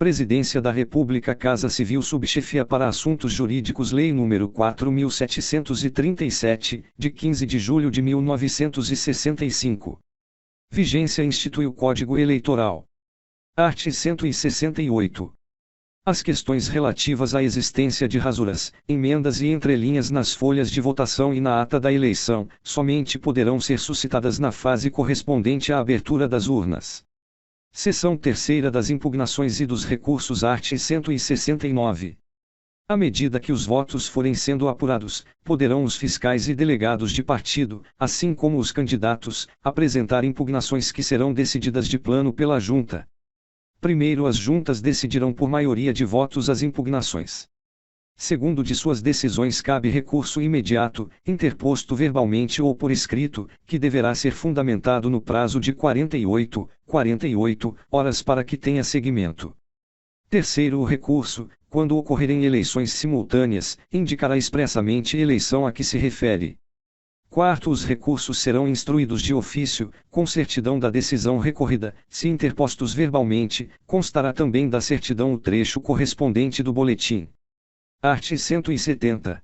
Presidência da República, Casa Civil, Subchefia para Assuntos Jurídicos, Lei nº 4.737, de 15 de julho de 1965. Vigência: institui o Código Eleitoral. Art. 168. As questões relativas à existência de rasuras, emendas e entrelinhas nas folhas de votação e na ata da eleição, somente poderão ser suscitadas na fase correspondente à abertura das urnas. Seção 3ª das impugnações e dos recursos. Art. 169. À medida que os votos forem sendo apurados, poderão os fiscais e delegados de partido, assim como os candidatos, apresentar impugnações que serão decididas de plano pela Junta. Primeiro, as juntas decidirão por maioria de votos as impugnações. Segundo, de suas decisões cabe recurso imediato, interposto verbalmente ou por escrito, que deverá ser fundamentado no prazo de 48 horas para que tenha seguimento. Terceiro, o recurso, quando ocorrerem eleições simultâneas, indicará expressamente a eleição a que se refere. Quarto, os recursos serão instruídos de ofício, com certidão da decisão recorrida. Se interpostos verbalmente, constará também da certidão o trecho correspondente do boletim. Art. 170.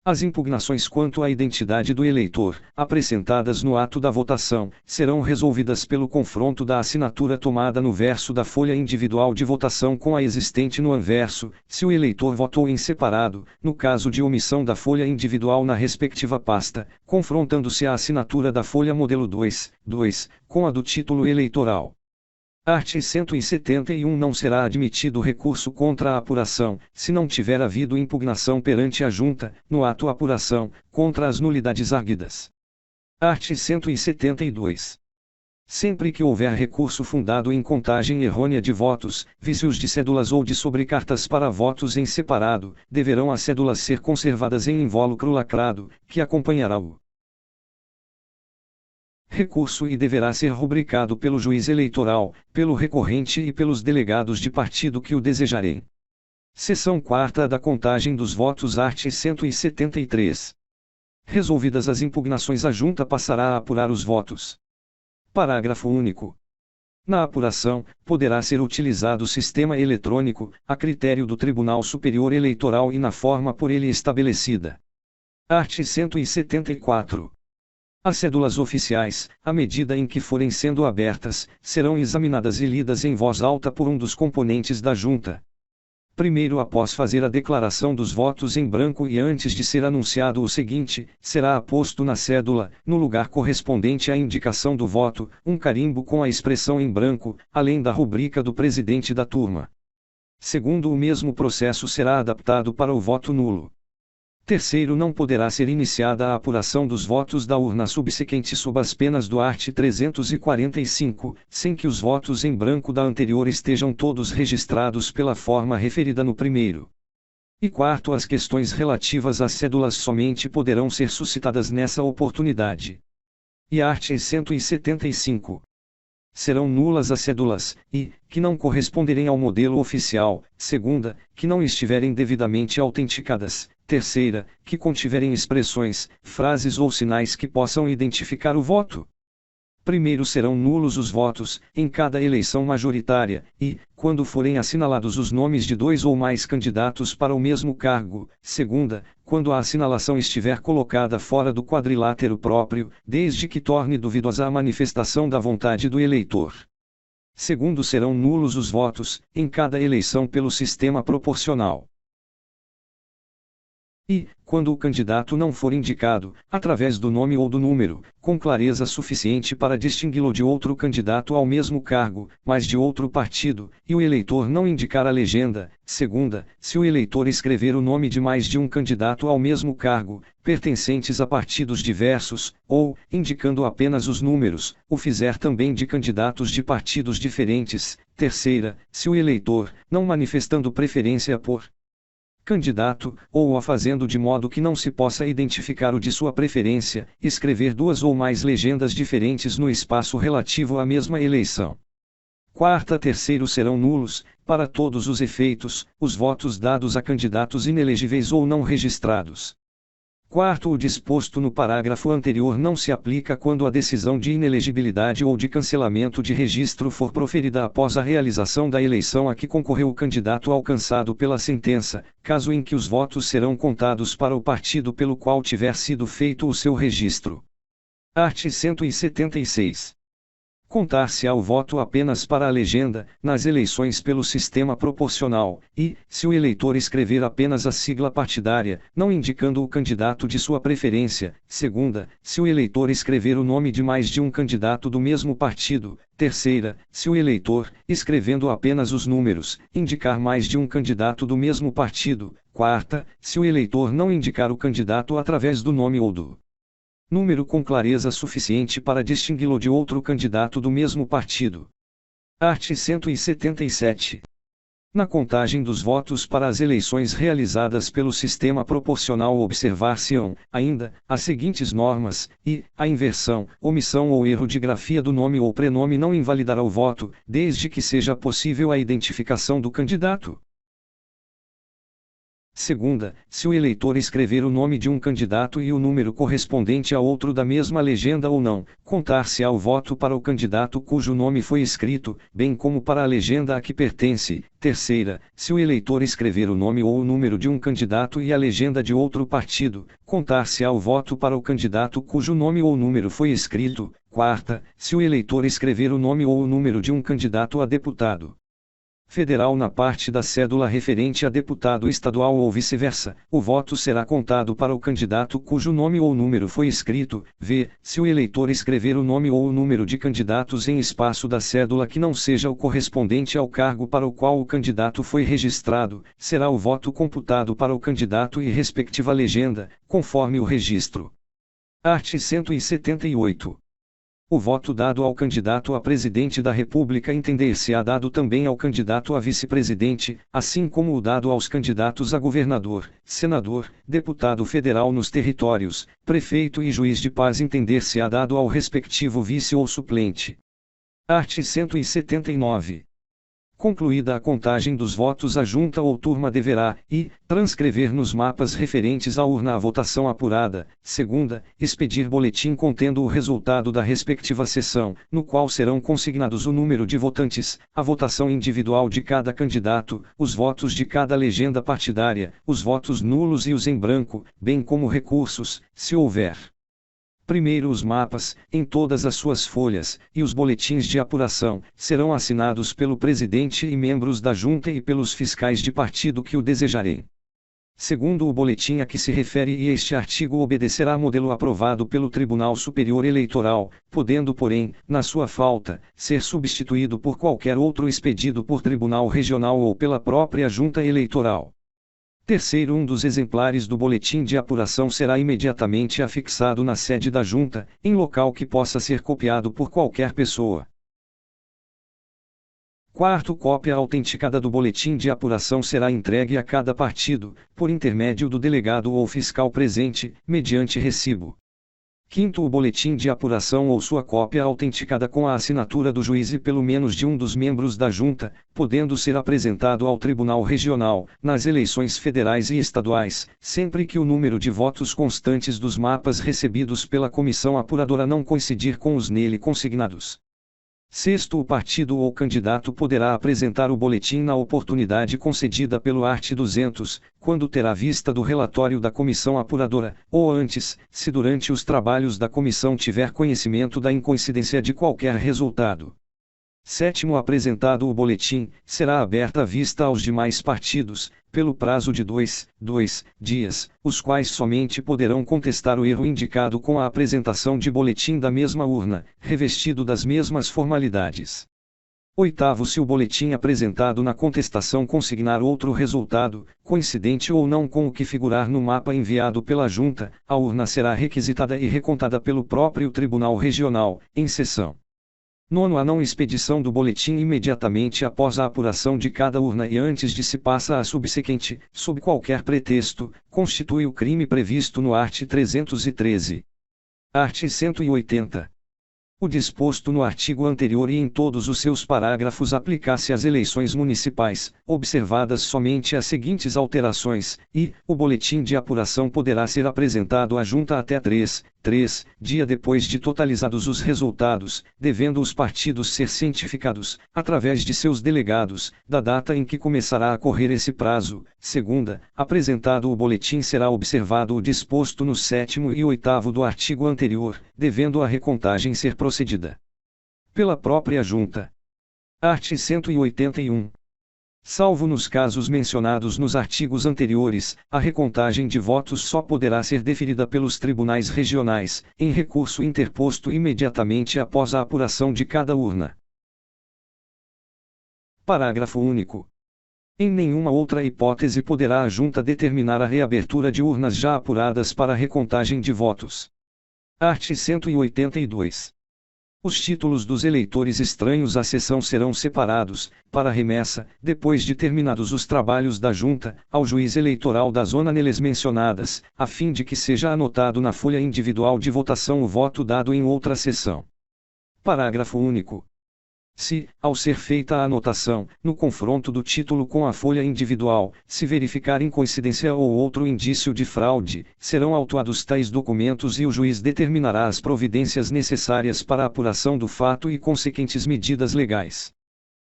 As impugnações quanto à identidade do eleitor, apresentadas no ato da votação, serão resolvidas pelo confronto da assinatura tomada no verso da folha individual de votação com a existente no anverso, se o eleitor votou em separado, no caso de omissão da folha individual na respectiva pasta, confrontando-se a assinatura da folha modelo 2 com a do título eleitoral. Art. 171. Não será admitido recurso contra a apuração, se não tiver havido impugnação perante a Junta, no ato apuração, contra as nulidades arguidas. Art. 172. Sempre que houver recurso fundado em contagem errônea de votos, vícios de cédulas ou de sobrecartas para votos em separado, deverão as cédulas ser conservadas em invólucro lacrado, que acompanhará o recurso e deverá ser rubricado pelo juiz eleitoral, pelo recorrente e pelos delegados de partido que o desejarem. Seção 4ª da contagem dos votos. Art. 173. Resolvidas as impugnações, a Junta passará a apurar os votos. Parágrafo único. Na apuração, poderá ser utilizado o sistema eletrônico, a critério do Tribunal Superior Eleitoral e na forma por ele estabelecida. Art. 174. As cédulas oficiais, à medida em que forem sendo abertas, serão examinadas e lidas em voz alta por um dos componentes da Junta. Primeiro, após fazer a declaração dos votos em branco e antes de ser anunciado o seguinte, será aposto na cédula, no lugar correspondente à indicação do voto, um carimbo com a expressão em branco, além da rubrica do presidente da turma. Segundo, o mesmo processo será adaptado para o voto nulo. Terceiro, não poderá ser iniciada a apuração dos votos da urna subsequente sob as penas do art. 345, sem que os votos em branco da anterior estejam todos registrados pela forma referida no primeiro. E quarto, as questões relativas às cédulas somente poderão ser suscitadas nessa oportunidade. E art. 175. Serão nulas as cédulas, que não corresponderem ao modelo oficial; segunda, que não estiverem devidamente autenticadas; terceira, que contiverem expressões, frases ou sinais que possam identificar o voto. Primeiro, serão nulos os votos, em cada eleição majoritária, quando forem assinalados os nomes de dois ou mais candidatos para o mesmo cargo; segunda, quando a assinalação estiver colocada fora do quadrilátero próprio, desde que torne duvidosa a manifestação da vontade do eleitor. Segundo, serão nulos os votos, em cada eleição pelo sistema proporcional. Quando o candidato não for indicado, através do nome ou do número, com clareza suficiente para distingui-lo de outro candidato ao mesmo cargo, mas de outro partido, e o eleitor não indicar a legenda; segunda, se o eleitor escrever o nome de mais de um candidato ao mesmo cargo, pertencentes a partidos diversos, ou, indicando apenas os números, o fizer também de candidatos de partidos diferentes; terceira, se o eleitor, não manifestando preferência por candidato, ou a fazendo de modo que não se possa identificar o de sua preferência, escrever duas ou mais legendas diferentes no espaço relativo à mesma eleição. Quarta, terceiro, serão nulos, para todos os efeitos, os votos dados a candidatos inelegíveis ou não registrados. Quarto, o disposto no parágrafo anterior não se aplica quando a decisão de inelegibilidade ou de cancelamento de registro for proferida após a realização da eleição a que concorreu o candidato alcançado pela sentença, caso em que os votos serão contados para o partido pelo qual tiver sido feito o seu registro. Art. 176. Contar-se-á o voto apenas para a legenda, nas eleições pelo sistema proporcional, e, se o eleitor escrever apenas a sigla partidária, não indicando o candidato de sua preferência; segunda, se o eleitor escrever o nome de mais de um candidato do mesmo partido; terceira, se o eleitor, escrevendo apenas os números, indicar mais de um candidato do mesmo partido; quarta, se o eleitor não indicar o candidato através do nome ou do número com clareza suficiente para distingui-lo de outro candidato do mesmo partido. Art. 177. Na contagem dos votos para as eleições realizadas pelo sistema proporcional observar-se-ão, ainda, as seguintes normas, e, a inversão, omissão ou erro de grafia do nome ou prenome não invalidará o voto, desde que seja possível a identificação do candidato. Segunda, se o eleitor escrever o nome de um candidato e o número correspondente a outro da mesma legenda ou não, contar-se-á o voto para o candidato cujo nome foi escrito, bem como para a legenda a que pertence. Terceira, se o eleitor escrever o nome ou o número de um candidato e a legenda de outro partido, contar-se-á o voto para o candidato cujo nome ou número foi escrito. Quarta, se o eleitor escrever o nome ou o número de um candidato a deputado federal na parte da cédula referente a deputado estadual ou vice-versa, o voto será contado para o candidato cujo nome ou número foi escrito. V. Se o eleitor escrever o nome ou o número de candidatos em espaço da cédula que não seja o correspondente ao cargo para o qual o candidato foi registrado, será o voto computado para o candidato e respectiva legenda, conforme o registro. Art. 178. O voto dado ao candidato a presidente da República entender-se-á dado também ao candidato a vice-presidente, assim como o dado aos candidatos a governador, senador, deputado federal nos territórios, prefeito e juiz de paz entender-se-á dado ao respectivo vice ou suplente. Art. 179. Concluída a contagem dos votos, a junta ou turma deverá, e, transcrever nos mapas referentes à urna a votação apurada. Segunda, expedir boletim contendo o resultado da respectiva sessão, no qual serão consignados o número de votantes, a votação individual de cada candidato, os votos de cada legenda partidária, os votos nulos e os em branco, bem como recursos, se houver. Primeiro, os mapas, em todas as suas folhas, e os boletins de apuração, serão assinados pelo presidente e membros da junta e pelos fiscais de partido que o desejarem. Segundo, o boletim a que se refere e este artigo obedecerá modelo aprovado pelo Tribunal Superior Eleitoral, podendo, porém, na sua falta, ser substituído por qualquer outro expedido por tribunal regional ou pela própria junta eleitoral. Terceiro, um dos exemplares do boletim de apuração será imediatamente afixado na sede da junta, em local que possa ser copiado por qualquer pessoa. Quarto, cópia autenticada do boletim de apuração será entregue a cada partido, por intermédio do delegado ou fiscal presente, mediante recibo. Quinto, o boletim de apuração ou sua cópia autenticada com a assinatura do juiz e pelo menos de um dos membros da junta, podendo ser apresentado ao Tribunal Regional, nas eleições federais e estaduais, sempre que o número de votos constantes dos mapas recebidos pela comissão apuradora não coincidir com os nele consignados. Sexto, o partido ou candidato poderá apresentar o boletim na oportunidade concedida pelo art. 200, quando terá vista do relatório da comissão apuradora, ou antes, se durante os trabalhos da comissão tiver conhecimento da incoincidência de qualquer resultado. Sétimo, apresentado o boletim, será aberta a vista aos demais partidos, pelo prazo de 2 dias, os quais somente poderão contestar o erro indicado com a apresentação de boletim da mesma urna, revestido das mesmas formalidades. Oitavo, se o boletim apresentado na contestação consignar outro resultado, coincidente ou não com o que figurar no mapa enviado pela junta, a urna será requisitada e recontada pelo próprio Tribunal Regional, em sessão. Nono, a não expedição do boletim imediatamente após a apuração de cada urna e antes de se passar à subsequente, sob qualquer pretexto, constitui o crime previsto no art. 313. Art. 180. O disposto no artigo anterior e em todos os seus parágrafos aplica-se às eleições municipais, observadas somente as seguintes alterações, e o boletim de apuração poderá ser apresentado à Junta até 3 dias depois de totalizados os resultados, devendo os partidos ser cientificados, através de seus delegados, da data em que começará a correr esse prazo. Segunda, apresentado o boletim será observado o disposto no 7º e 8º do artigo anterior, devendo a recontagem ser procedida pela própria Junta. Art. 181. Salvo nos casos mencionados nos artigos anteriores, a recontagem de votos só poderá ser deferida pelos tribunais regionais, em recurso interposto imediatamente após a apuração de cada urna. Parágrafo único. Em nenhuma outra hipótese poderá a Junta determinar a reabertura de urnas já apuradas para a recontagem de votos. Art. 182. Os títulos dos eleitores estranhos à sessão serão separados, para remessa, depois de terminados os trabalhos da Junta, ao juiz eleitoral da zona neles mencionadas, a fim de que seja anotado na folha individual de votação o voto dado em outra sessão. Parágrafo único. Se, ao ser feita a anotação, no confronto do título com a folha individual, se verificar incoincidência ou outro indício de fraude, serão autuados tais documentos e o juiz determinará as providências necessárias para a apuração do fato e consequentes medidas legais.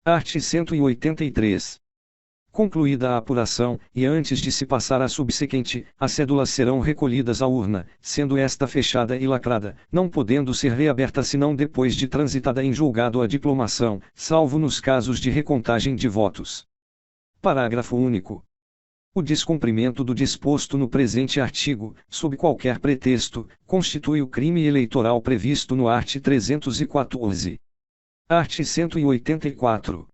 Art. 183. Concluída a apuração, e antes de se passar à subsequente, as cédulas serão recolhidas à urna, sendo esta fechada e lacrada, não podendo ser reaberta senão depois de transitada em julgado a diplomação, salvo nos casos de recontagem de votos. Parágrafo único. O descumprimento do disposto no presente artigo, sob qualquer pretexto, constitui o crime eleitoral previsto no art. 314. Art. 184.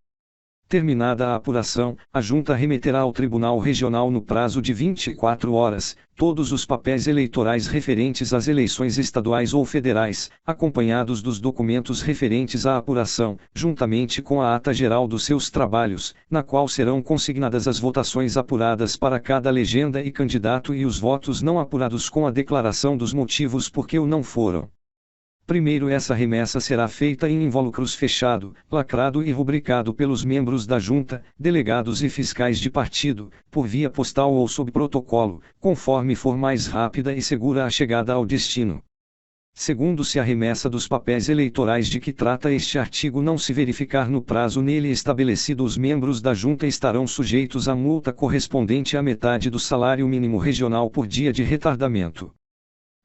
Terminada a apuração, a Junta remeterá ao Tribunal Regional no prazo de 24 horas, todos os papéis eleitorais referentes às eleições estaduais ou federais, acompanhados dos documentos referentes à apuração, juntamente com a ata geral dos seus trabalhos, na qual serão consignadas as votações apuradas para cada legenda e candidato e os votos não apurados com a declaração dos motivos por que o não foram. Primeiro, essa remessa será feita em invólucros fechado, lacrado e rubricado pelos membros da Junta, delegados e fiscais de partido, por via postal ou sob protocolo, conforme for mais rápida e segura a chegada ao destino. Segundo, se a remessa dos papéis eleitorais de que trata este artigo não se verificar no prazo nele estabelecido, os membros da Junta estarão sujeitos à multa correspondente à metade do salário mínimo regional por dia de retardamento.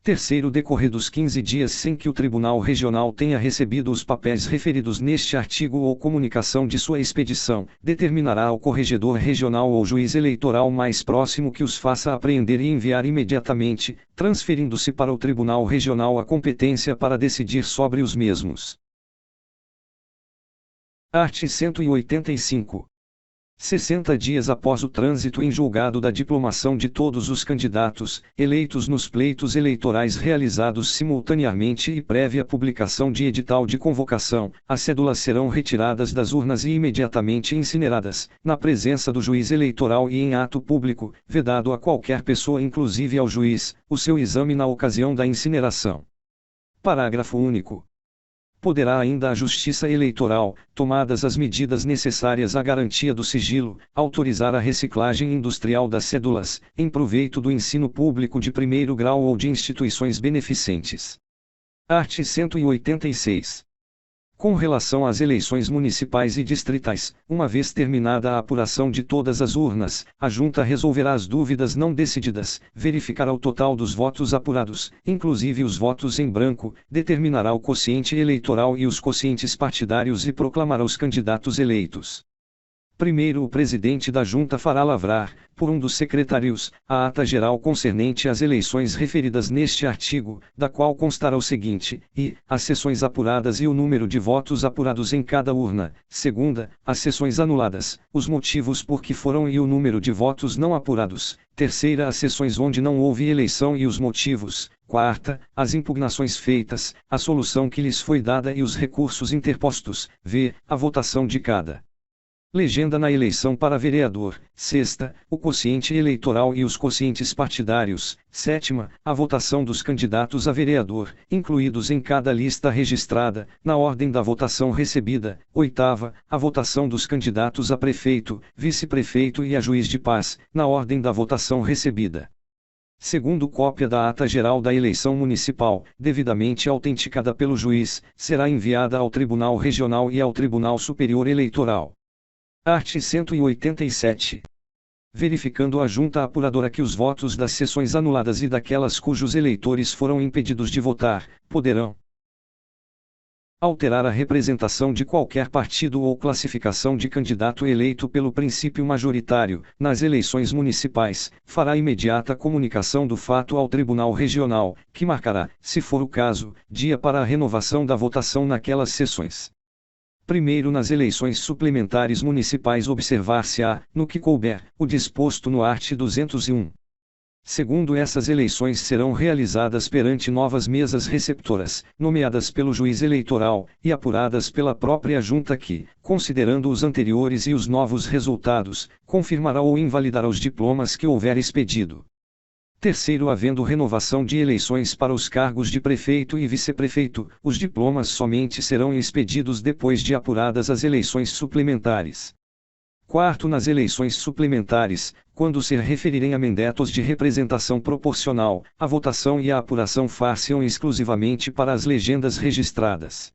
Terceiro, decorridos 15 dias sem que o Tribunal Regional tenha recebido os papéis referidos neste artigo ou comunicação de sua expedição, determinará o corregedor regional ou juiz eleitoral mais próximo que os faça apreender e enviar imediatamente, transferindo-se para o Tribunal Regional a competência para decidir sobre os mesmos. Art. 185. 60 dias após o trânsito em julgado da diplomação de todos os candidatos, eleitos nos pleitos eleitorais realizados simultaneamente e prévia publicação de edital de convocação, as cédulas serão retiradas das urnas e imediatamente incineradas, na presença do juiz eleitoral e em ato público, vedado a qualquer pessoa, inclusive ao juiz, o seu exame na ocasião da incineração. Parágrafo único. Poderá ainda a Justiça Eleitoral, tomadas as medidas necessárias à garantia do sigilo, autorizar a reciclagem industrial das cédulas, em proveito do ensino público de primeiro grau ou de instituições beneficentes. Art. 186. Com relação às eleições municipais e distritais, uma vez terminada a apuração de todas as urnas, a Junta resolverá as dúvidas não decididas, verificará o total dos votos apurados, inclusive os votos em branco, determinará o quociente eleitoral e os quocientes partidários e proclamará os candidatos eleitos. Primeiro, o presidente da Junta fará lavrar, por um dos secretários, a ata geral concernente às eleições referidas neste artigo, da qual constará o seguinte, e, as sessões apuradas e o número de votos apurados em cada urna. Segunda, as sessões anuladas, os motivos por que foram e o número de votos não apurados. Terceira, as sessões onde não houve eleição e os motivos. Quarta, as impugnações feitas, a solução que lhes foi dada e os recursos interpostos. V, a votação de cada Legenda na eleição para vereador. Sexta, o quociente eleitoral e os quocientes partidários. Sétima, a votação dos candidatos a vereador, incluídos em cada lista registrada, na ordem da votação recebida. Oitava, a votação dos candidatos a prefeito, vice-prefeito e a juiz de paz, na ordem da votação recebida. Segundo, cópia da ata geral da eleição municipal, devidamente autenticada pelo juiz, será enviada ao Tribunal Regional e ao Tribunal Superior Eleitoral. Art. 187. Verificando a junta apuradora que os votos das sessões anuladas e daquelas cujos eleitores foram impedidos de votar, poderão alterar a representação de qualquer partido ou classificação de candidato eleito pelo princípio majoritário, nas eleições municipais, fará imediata comunicação do fato ao Tribunal Regional, que marcará, se for o caso, dia para a renovação da votação naquelas sessões. Primeiro, nas eleições suplementares municipais observar-se-á, no que couber, o disposto no art. 201. Segundo, essas eleições serão realizadas perante novas mesas receptoras, nomeadas pelo juiz eleitoral, e apuradas pela própria junta que, considerando os anteriores e os novos resultados, confirmará ou invalidará os diplomas que houver expedido. Terceiro, havendo renovação de eleições para os cargos de prefeito e vice-prefeito, os diplomas somente serão expedidos depois de apuradas as eleições suplementares. Quarto, nas eleições suplementares, quando se referirem a mandatos de representação proporcional, a votação e a apuração far-se-ão exclusivamente para as legendas registradas.